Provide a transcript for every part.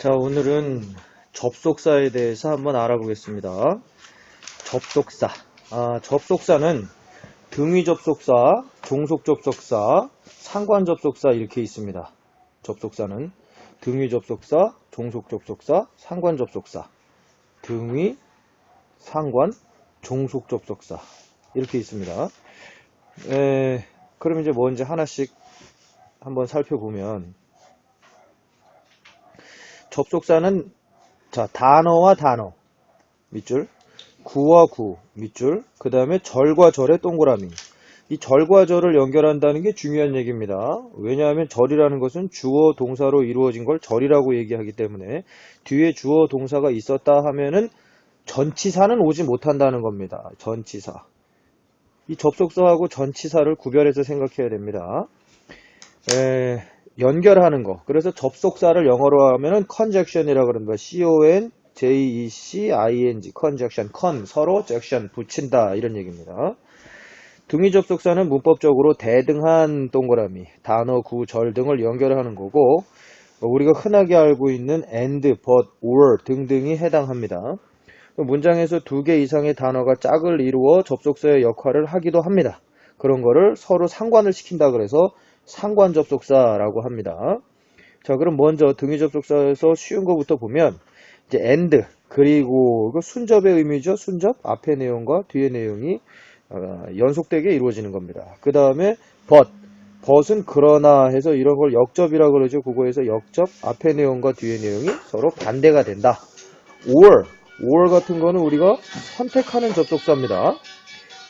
자, 오늘은 접속사에 대해서 한번 알아보겠습니다. 접속사. 접속사는 등위 접속사, 종속 접속사, 상관 접속사 이렇게 있습니다. 접속사는 등위 접속사, 종속 접속사, 상관 접속사. 등위, 상관, 종속 접속사 이렇게 있습니다. 그럼 이제 먼저 하나씩 한번 살펴보면 접속사는 자 단어와 단어 밑줄, 구와 구 밑줄, 그 다음에 절과 절의 동그라미. 이 절과 절을 연결한다는 게 중요한 얘기입니다. 왜냐하면 절이라는 것은 주어 동사로 이루어진 걸 절이라고 얘기하기 때문에 뒤에 주어 동사가 있었다 하면은 전치사는 오지 못한다는 겁니다. 전치사. 이 접속사하고 전치사를 구별해서 생각해야 됩니다. 연결하는 거. 그래서 접속사를 영어로 하면은 conjunction이라고 그럽니다. C-O-N-J-E-C-I-N-G. conjunction. con. 서로 junction. 붙인다. 이런 얘기입니다. 등위 접속사는 문법적으로 대등한 동그라미, 단어, 구, 절 등을 연결하는 거고, 우리가 흔하게 알고 있는 and, but, or 등등이 해당합니다. 문장에서 2개 이상의 단어가 짝을 이루어 접속사의 역할을 하기도 합니다. 그런 거를 서로 상관을 시킨다 그래서 상관 접속사라고 합니다. 자, 그럼 먼저 등위 접속사에서 쉬운 거부터 보면 이제 and 그리고 이거 순접의 의미죠. 순접 앞의 내용과 뒤의 내용이 연속되게 이루어지는 겁니다. 그 다음에 but은 그러나 해서 이런 걸 역접이라고 그러죠. 국어에서 역접 앞의 내용과 뒤의 내용이 서로 반대가 된다. or 같은 거는 우리가 선택하는 접속사입니다.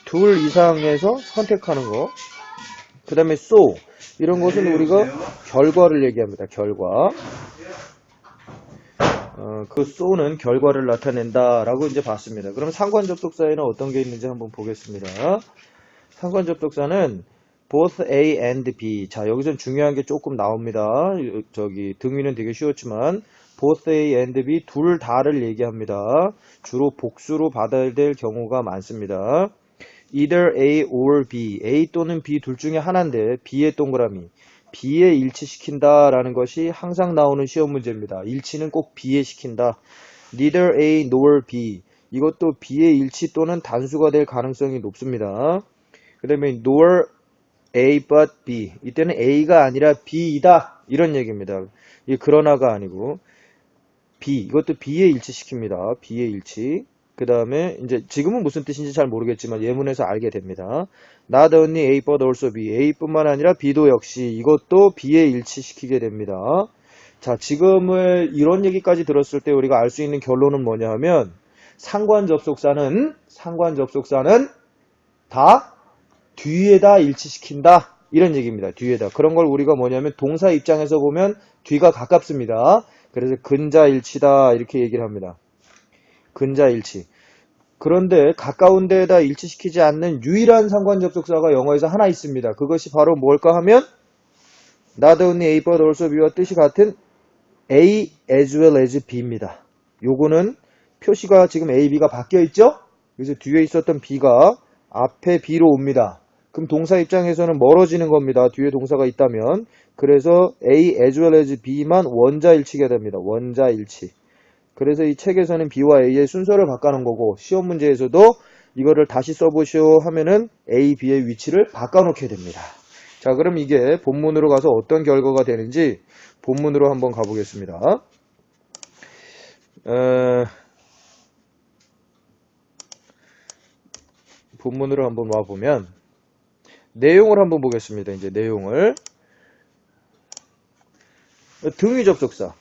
둘 이상에서 선택하는 거. 그 다음에 so 이런 것은 우리가 결과를 얘기합니다. 결과. 그 so는 결과를 나타낸다 라고 이제 봤습니다. 그럼 상관 접속사에는 어떤 게 있는지 한번 보겠습니다. 상관 접속사는 both A and B. 자, 여기서는 중요한 게 조금 나옵니다. 저기 등위는 되게 쉬웠지만 both A and B 둘 다를 얘기합니다. 주로 복수로 받아야 될 경우가 많습니다. either A or B, A 또는 B 둘 중에 하나인데 B의 동그라미, B에 일치시킨다 라는 것이 항상 나오는 시험 문제입니다. 일치는 꼭 B에 시킨다. neither A nor B, 이것도 B의 일치 또는 단수가 될 가능성이 높습니다. 그 다음에 nor A but B, 이때는 A가 아니라 B이다 이런 얘기입니다. 이게 그러나가 아니고 B, 이것도 B에 일치시킵니다. B의 일치. 그 다음에 이제 지금은 무슨 뜻인지 잘 모르겠지만 예문에서 알게 됩니다. Not only A but also B. A뿐만 아니라 B도 역시 이것도 B에 일치시키게 됩니다. 자, 지금은 이런 얘기까지 들었을 때 우리가 알 수 있는 결론은 뭐냐 하면 상관 접속사는 다 뒤에다 일치시킨다 이런 얘기입니다. 뒤에다. 그런 걸 우리가 뭐냐면 동사 입장에서 보면 뒤가 가깝습니다. 그래서 근자일치다 이렇게 얘기를 합니다. 근자일치. 그런데 가까운 데에다 일치시키지 않는 유일한 상관 접속사가 영어에서 하나 있습니다. 그것이 바로 뭘까 하면 not only A but also B와 뜻이 같은 A as well as B입니다. 요거는 표시가 지금 A, B가 바뀌어 있죠? 그래서 뒤에 있었던 B가 앞에 B로 옵니다. 그럼 동사 입장에서는 멀어지는 겁니다. 뒤에 동사가 있다면. 그래서 A as well as B만 원자일치가 됩니다. 원자일치. 그래서 이 책에서는 B와 A의 순서를 바꿔놓은 거고 시험 문제에서도 이거를 다시 써보시오 하면은 A, B의 위치를 바꿔놓게 됩니다. 자, 그럼 이게 본문으로 가서 어떤 결과가 되는지 본문으로 한번 가보겠습니다. 본문으로 한번 와보면 내용을 한번 보겠습니다. 이제 내용을 등위 접속사.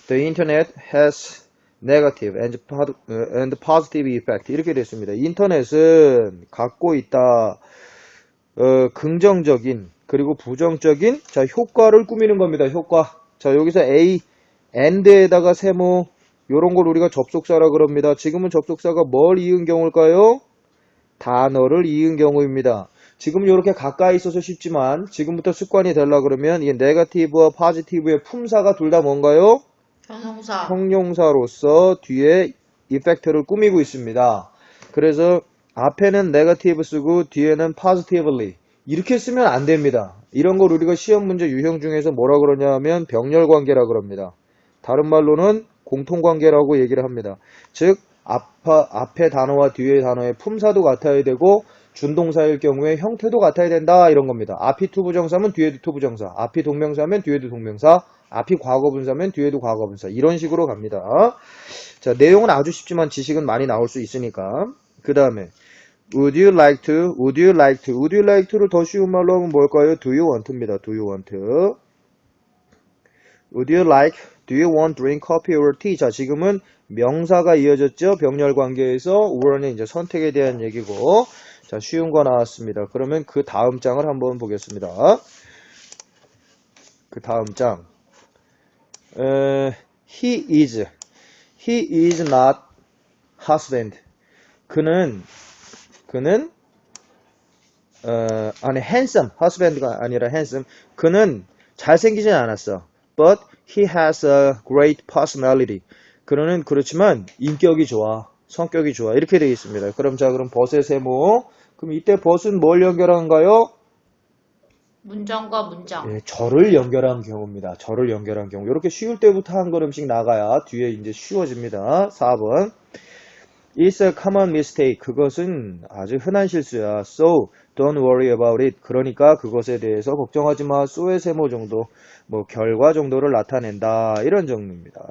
The internet has negative and positive effect. 이렇게 됐습니다. 인터넷은 갖고 있다. 긍정적인 그리고 부정적인 자 효과를 꾸미는 겁니다. 효과. 자, 여기서 A, and에다가 세모 요런 걸 우리가 접속사라 그럽니다. 지금은 접속사가 뭘 이은 경우일까요? 단어를 이은 경우입니다. 지금 이렇게 가까이 있어서 쉽지만 지금부터 습관이 되려 그러면 이 네거티브와 포지티브의 품사가 둘 다 뭔가요? 형용사. 형용사로서 뒤에 이펙트를 꾸미고 있습니다. 그래서 앞에는 네거티브 쓰고 뒤에는 positively 이렇게 쓰면 안 됩니다. 이런 걸 우리가 시험 문제 유형 중에서 뭐라 그러냐 하면 병렬 관계라 그럽니다. 다른 말로는 공통관계라고 얘기를 합니다. 즉 앞에 단어와 뒤에 단어의 품사도 같아야 되고 준동사일 경우에 형태도 같아야 된다 이런 겁니다. 앞이 투부정사면 뒤에도 투부정사, 앞이 동명사면 뒤에도 동명사, 앞이 과거분사면 뒤에도 과거분사 이런 식으로 갑니다. 자, 내용은 아주 쉽지만 지식은 많이 나올 수 있으니까. 그 다음에 Would you like to? Would you like to? Would you like to를 더 쉬운 말로 하면 뭘까요? Do you want입니다. Do you want? Would you like? Do you want drink coffee or tea? 자, 지금은 명사가 이어졌죠. 병렬 관계에서 were는 이제 선택에 대한 얘기고. 자, 쉬운 거 나왔습니다. 그러면 그 다음 장을 한번 보겠습니다. 그 다음 장. He is not husband. 그는 handsome. husband가 아니라 handsome. 그는 잘생기진 않았어. But he has a great personality. 그는 그렇지만 인격이 좋아. 성격이 좋아. 이렇게 되어 있습니다. 그럼 벗의 세모. 그럼 이때 벗은 뭘 연결한가요? 문장과 문장. 예, 절을 연결한 경우입니다. 절을 연결한 경우. 이렇게 쉬울 때부터 한 걸음씩 나가야 뒤에 이제 쉬워집니다. 4번. It's a common mistake. 그것은 아주 흔한 실수야. So, don't worry about it. 그러니까 그것에 대해서 걱정하지 마. so의 세모 정도, 결과 정도를 나타낸다. 이런 정도입니다.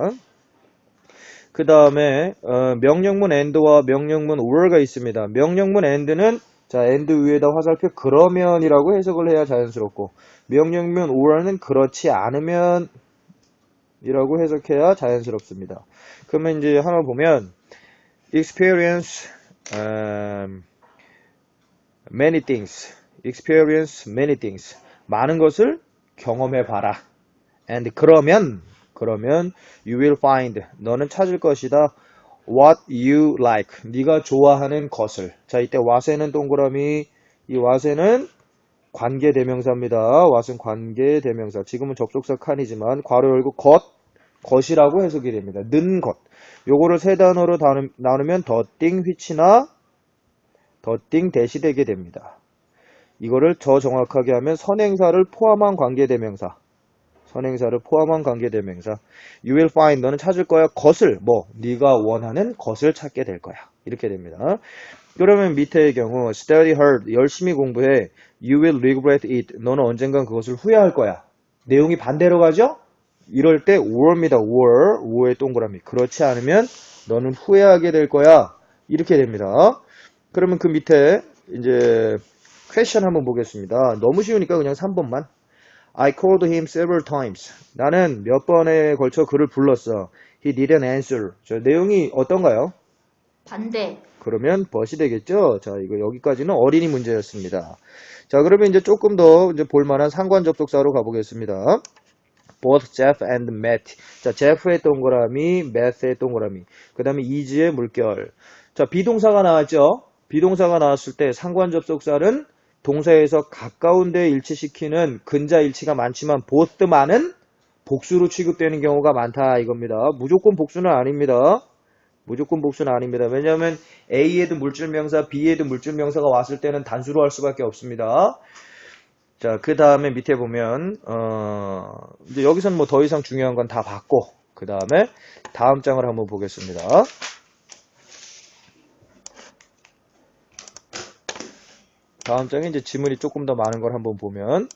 그 다음에 명령문 and와 명령문 or가 있습니다. 명령문 and는 자, and 위에다 화살표 그러면이라고 해석을 해야 자연스럽고 명령문 or는 그렇지 않으면 이라고 해석해야 자연스럽습니다. 그러면 이제 하나 보면 experience many things. experience many things. 많은 것을 경험해 봐라. and 그러면 you will find. 너는 찾을 것이다. what you like. 네가 좋아하는 것을. 자, 이때 what에는 동그라미, 이 what에는 관계대명사입니다. what은 관계대명사. 지금은 접속사 칸이지만 괄호 열고 것이라고 해석이 됩니다. 는 것. 요거를 세 단어로 나누면 더띵 which나 더띵 대시 되게 됩니다. 이거를 더 정확하게 하면 선행사를 포함한 관계대명사. 선행사를 포함한 관계대명사. You will find. 너는 찾을 거야. 것을. 네가 원하는 것을 찾게 될 거야. 이렇게 됩니다. 그러면 밑에의 경우 study hard. 열심히 공부해. You will regret it. 너는 언젠간 그것을 후회할 거야. 내용이 반대로 가죠? 이럴 때 or입니다. or의 동그라미. 그렇지 않으면 너는 후회하게 될 거야. 이렇게 됩니다. 그러면 그 밑에 이제 question 한번 보겠습니다. 너무 쉬우니까 그냥 3번만. I called him several times. 나는 몇 번에 걸쳐 그를 불렀어. He didn't answer. 저 내용이 어떤가요? 반대. 그러면 벗이 되겠죠? 자, 이거 여기까지는 어린이 문제였습니다. 자, 그러면 이제 조금 더 이제 볼만한 상관 접속사로 가보겠습니다. Both Jeff and Matt. 자, Jeff의 동그라미, Matt의 동그라미. 그 다음에 is의 물결. 자, 비동사가 나왔죠? 비동사가 나왔을 때 상관 접속사는 동사에서 가까운 데 일치시키는 근자 일치가 많지만 both만은 복수로 취급되는 경우가 많다 이겁니다. 무조건 복수는 아닙니다. 무조건 복수는 아닙니다. 왜냐하면 A에도 물질명사, B에도 물질명사가 왔을 때는 단수로 할 수밖에 없습니다. 자, 그 다음에 밑에 보면 이제 여기서는 더 이상 중요한 건 다 봤고 그 다음에 다음 장을 한번 보겠습니다. 다음 장에 이제 지문이 조금 더 많은 걸 한번 보면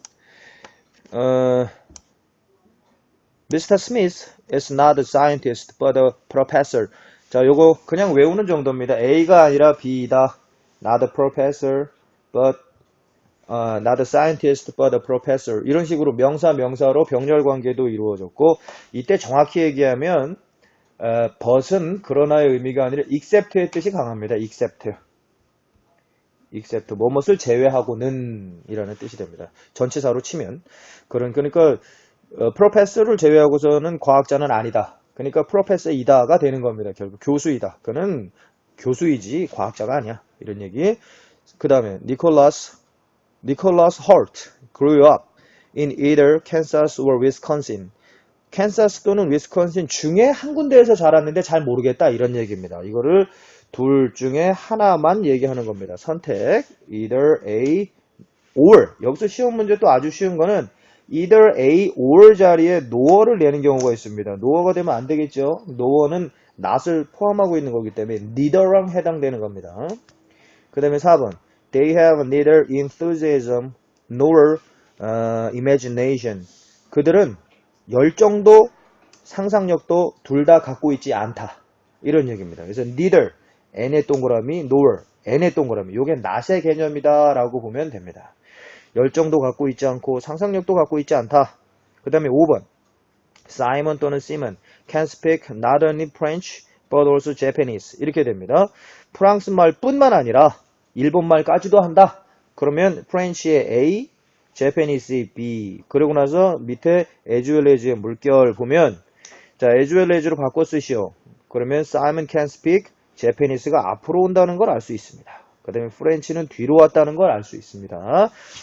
Mr. Smith is not a scientist but a professor. 자, 요거 그냥 외우는 정도입니다. A가 아니라 B다. Not a professor but not a scientist but a professor. 이런 식으로 명사로 병렬 관계도 이루어졌고 이때 정확히 얘기하면 but은 그러나의 의미가 아니라 except의 뜻이 강합니다. except 무엇을 제외하고는 이라는 뜻이 됩니다. 전치사로 치면 그러니까 professor를 제외하고서는 과학자는 아니다. 그러니까 professor이다가 되는 겁니다. 결국 교수이다. 그는 교수이지 과학자가 아니야. 이런 얘기. 그 다음에 Nicholas Holt grew up in either Kansas or Wisconsin. 캔사스 또는 위스콘신 중에 한 군데에서 자랐는데 잘 모르겠다 이런 얘기입니다. 이거를 둘 중에 하나만 얘기하는 겁니다. 선택 either A or. 여기서 쉬운 문제 또 아주 쉬운 거는 either A or 자리에 no를 내는 경우가 있습니다. no가 되면 안 되겠죠. no는 not을 포함하고 있는 거기 때문에 neither랑 해당되는 겁니다. 그 다음에 4번. They have neither enthusiasm nor imagination. 그들은 열정도 상상력도 둘 다 갖고 있지 않다. 이런 얘기입니다. 그래서 neither, n의 동그라미, nor, n의 동그라미. 요게 not의 개념이다 라고 보면 됩니다. 열정도 갖고 있지 않고 상상력도 갖고 있지 않다. 그 다음에 5번. Simon 또는 Simon can speak not only French but also Japanese. 이렇게 됩니다. 프랑스 말뿐만 아니라 일본 말까지도 한다. 그러면 French의 A, Japanese의 B. 그러고 나서 밑에 as well as의 물결 보면 자, as well as로 바꿔 쓰시오. 그러면 Simon can speak Japanese가 앞으로 온다는 걸 알 수 있습니다. 그 다음에 French는 뒤로 왔다는 걸 알 수 있습니다.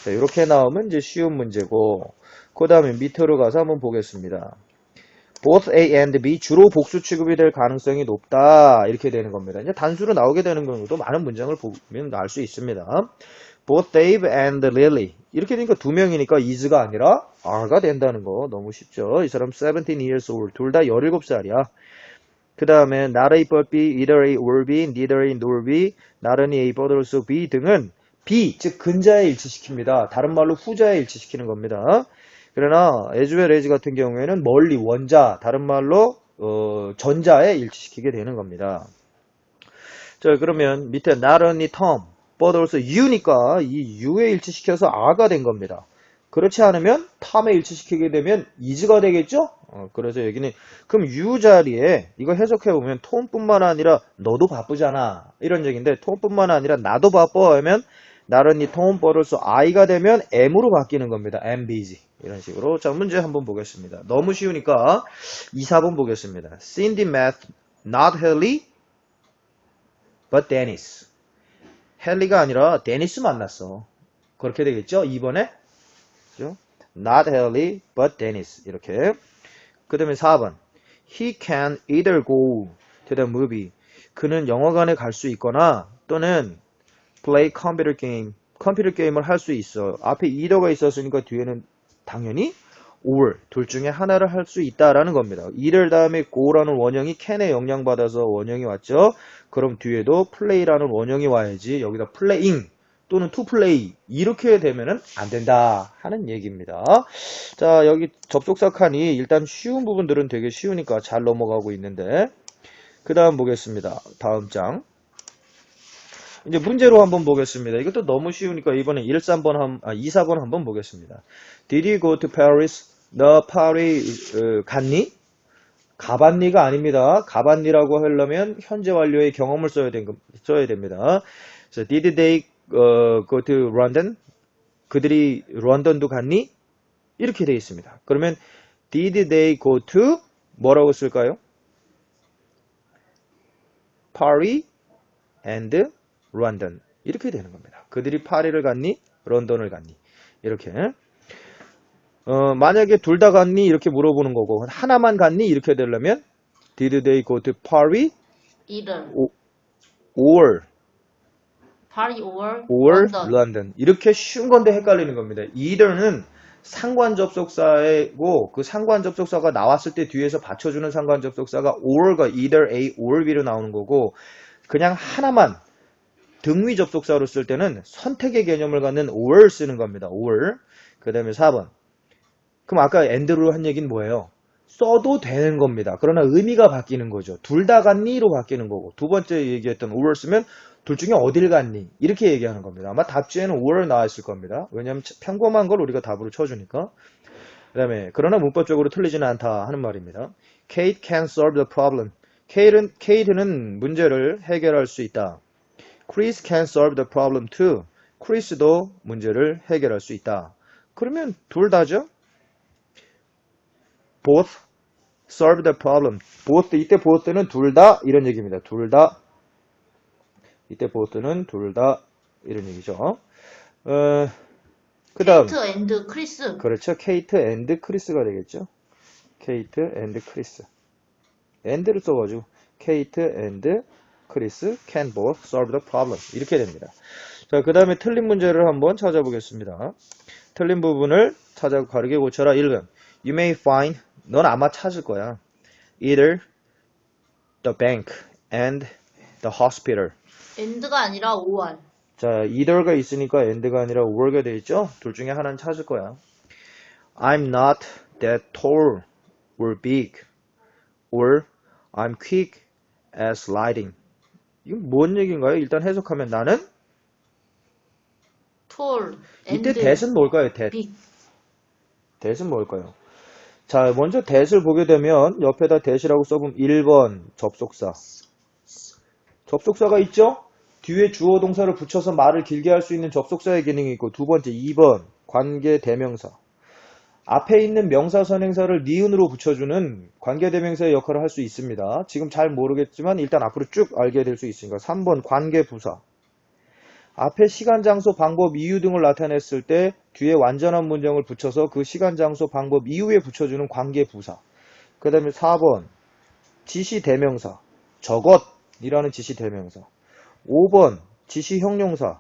자, 이렇게 나오면 이제 쉬운 문제고 그 다음에 밑으로 가서 한번 보겠습니다. Both A and B 주로 복수 취급이 될 가능성이 높다. 이렇게 되는 겁니다. 이제 단수로 나오게 되는 경우도 많은 문장을 보면 알 수 있습니다. Both Dave and Lily. 이렇게 되니까 두 명이니까 is가 아니라 are가 된다는 거 너무 쉽죠. 이 사람 17 years old. 둘 다 17살이야. 그 다음에 not A but B, either A or B, neither A nor B, not only A but also B 등은 B, 즉 근자에 일치시킵니다. 다른 말로 후자에 일치시키는 겁니다. 그러나 as well as 같은 경우에는 멀리 원자, 다른 말로 전자에 일치시키게 되는 겁니다. 자, 그러면 밑에 not only Tom, but also you니까 이 you에 일치시켜서 are가 된 겁니다. 그렇지 않으면 탐에 일치시키게 되면 is가 되겠죠? 그래서 여기는 그럼 you 자리에 이거 해석해보면 톰뿐만 아니라 너도 바쁘잖아 이런 얘기인데 톰뿐만 아니라 나도 바빠 하면 not only Tom but also I가 되면 M으로 바뀌는 겁니다. am busy 이런 식으로. 자, 문제 한번 보겠습니다. 너무 쉬우니까 2, 4번 보겠습니다. Cindy met not Haley but Dennis. 헨리가 아니라 데니스 만났어. 그렇게 되겠죠? 2번에 그죠? Not Haley, but Dennis. 이렇게. 그 다음에 4번. He can either go to the movie. 그는 영화관에 갈 수 있거나 또는 play computer game. 컴퓨터 게임을 할 수 있어. 앞에 either가 있었으니까 뒤에는 당연히 or 둘 중에 하나를 할 수 있다라는 겁니다. either 다음에 go라는 원형이 can에 영향받아서 원형이 왔죠. 그럼 뒤에도 play라는 원형이 와야지. 여기다 playing 또는 to play 이렇게 되면은 안 된다 하는 얘기입니다. 자, 여기 접속사 칸이 일단 쉬운 부분들은 되게 쉬우니까 잘 넘어가고 있는데 그 다음 보겠습니다. 다음 장 이제 문제로 한번 보겠습니다. 이것도 너무 쉬우니까 이번에 2, 4번 한번 보겠습니다. Did you go to Paris? 너 파리 갔니? 가봤니가 아닙니다. 가봤니라고 하려면 현재 완료의 경험을 써야 됩니다. So, did they go to London? 그들이 런던도 갔니? 이렇게 되어 있습니다. 그러면 did they go to 뭐라고 쓸까요? Paris and London 이렇게 되는 겁니다. 그들이 파리를 갔니? 런던을 갔니? 이렇게 만약에 둘 다 갔니? 이렇게 물어보는 거고 하나만 갔니? 이렇게 되려면 Did they go to Paris? either or Paris or London. 이렇게 쉬운 건데 헷갈리는 겁니다. either는 상관 접속사이고 그 상관 접속사가 나왔을 때 뒤에서 받쳐주는 상관 접속사가 or가 either A or B로 나오는 거고 그냥 하나만 등위 접속사로 쓸 때는 선택의 개념을 갖는 or 쓰는 겁니다. or. 그 다음에 4번. 그럼 아까 and로 한 얘기는 뭐예요? 써도 되는 겁니다. 그러나 의미가 바뀌는 거죠. 둘 다 갔니로 바뀌는 거고 두 번째 얘기했던 or 쓰면 둘 중에 어딜 갔니? 이렇게 얘기하는 겁니다. 아마 답지에는 or 나와 있을 겁니다. 왜냐하면 평범한 걸 우리가 답으로 쳐주니까. 그 다음에 그러나 문법적으로 틀리지는 않다 하는 말입니다. Kate can solve the problem. Kate는 문제를 해결할 수 있다. Chris can solve the problem too. Chris도 문제를 해결할 수 있다. 그러면 둘 다죠? Both solve the problem. Both 이때 both는 둘 다 이런 얘기입니다. 둘 다 이때 both는 둘 다 이런 얘기죠. 그 다음 Kate and Chris. 그렇죠. Kate and Chris가 되겠죠. Kate and Chris. and를 써가지고 Kate and Chris can both solve the problem. 이렇게 됩니다. 자, 그 다음에 틀린 문제를 한번 찾아보겠습니다. 틀린 부분을 찾아 가르게 고쳐라. 1번. You may find, 넌 아마 찾을 거야. Either the bank and the hospital. end가 아니라 or. 자, either가 있으니까 and가 아니라 or가 돼 있죠? 둘 중에 하나는 찾을 거야. I'm not that tall or big. or I'm quick as lightning. 이건 뭔 얘기인가요? 일단 해석하면 나는 tall, 이때 and that은 뭘까요? that. big. that은 뭘까요? 자, 먼저 that을 보게 되면 옆에다 that이라고 써보면 1번 접속사. 접속사가 있죠? 뒤에 주어 동사를 붙여서 말을 길게 할 수 있는 접속사의 기능이 있고 두 번째 2번 관계 대명사. 앞에 있는 명사 선행사를 니은으로 붙여주는 관계 대명사의 역할을 할 수 있습니다. 지금 잘 모르겠지만 일단 앞으로 쭉 알게 될 수 있으니까 3번 관계 부사. 앞에 시간, 장소, 방법, 이유 등을 나타냈을 때 뒤에 완전한 문장을 붙여서 그 시간, 장소, 방법, 이유에 붙여주는 관계 부사. 그 다음에 4번 지시 대명사. 저것이라는 지시 대명사. 5번 지시 형용사.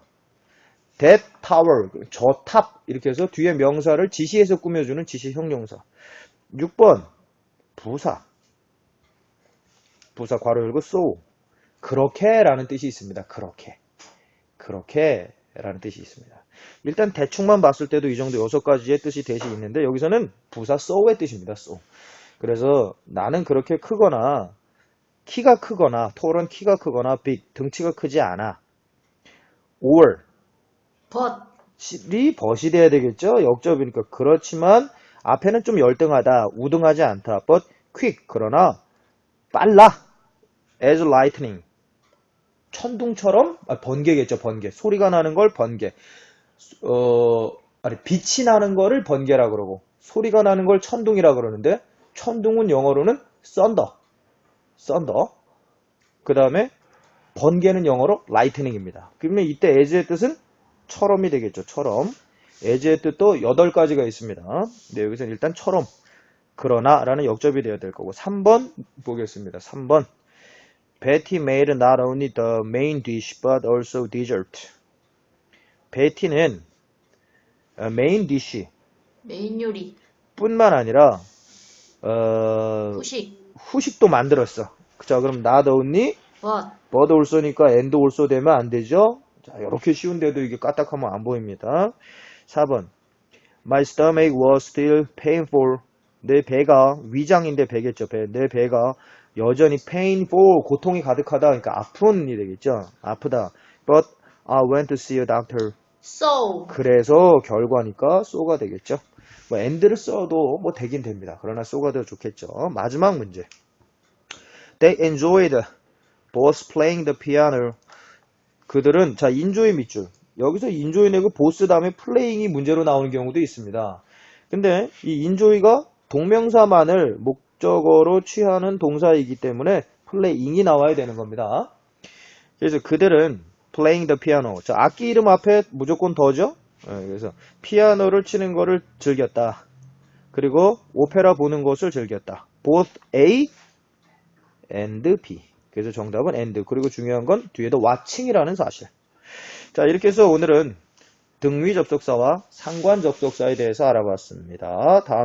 that tower, 저 탑 이렇게 해서 뒤에 명사를 지시해서 꾸며주는 지시 형용사. 6번 부사. 부사 괄호 열고 so. 그렇게라는 뜻이 있습니다. 그렇게라는 뜻이 있습니다. 일단 대충만 봤을 때도 이 정도 6가지의 뜻이 대시 있는데 여기서는 부사 so의 뜻입니다. so. 그래서 나는 그렇게 크거나 키가 크거나 tall은 키가 크거나 big 등치가 크지 않아. or 이 벗이 돼야 되겠죠? 역접이니까. 그렇지만 앞에는 좀 열등하다, 우등하지 않다. but quick, 그러나 빨라. as lightning, 천둥처럼, 번개겠죠, 번개. 소리가 나는 걸 번개. 빛이 나는 거를 번개라 그러고 소리가 나는 걸 천둥이라 그러는데 천둥은 영어로는 thunder. 그 다음에 번개는 영어로 lightning입니다. 그러면 이때 as의 뜻은 처럼이 되겠죠. 처럼. as의 뜻도 8가지가 있습니다. 네, 여기서는 일단 처럼, 그러나 라는 역접이 되어야 될 거고 3번 보겠습니다. 3번 Betty made not only the main dish but also dessert. Betty는 메인 디쉬 메인 요리, 뿐만 아니라 후식도 만들었어. 자, 그럼 not only but also니까 and also 되면 안 되죠? 자, 이렇게 쉬운데도 이게 까딱하면 안 보입니다. 4번 My stomach was still painful. 내 배가, 위장인데 배겠죠. 내 배가 여전히 painful, 고통이 가득하다. 그러니까 아픈이 되겠죠. 아프다. But I went to see a doctor. so 그래서 결과니까 so가 되겠죠. 뭐 and를 써도 뭐 되긴 됩니다. 그러나 so가 더 좋겠죠. 마지막 문제. They enjoyed both playing the piano. 그들은, 자, enjoy 밑줄. 여기서 enjoy 내고 both 다음에 playing이 문제로 나오는 경우도 있습니다. 근데 이 enjoy가 동명사만을 목적어로 취하는 동사이기 때문에 playing이 나와야 되는 겁니다. 그래서 그들은 playing the piano. 자, 악기 이름 앞에 무조건 더죠? 그래서 피아노를 치는 거를 즐겼다. 그리고 오페라 보는 것을 즐겼다. Both A and B. 그래서 정답은 and. 그리고 중요한 건 뒤에도 watching이라는 사실. 자, 이렇게 해서 오늘은 등위 접속사와 상관 접속사에 대해서 알아봤습니다. 다음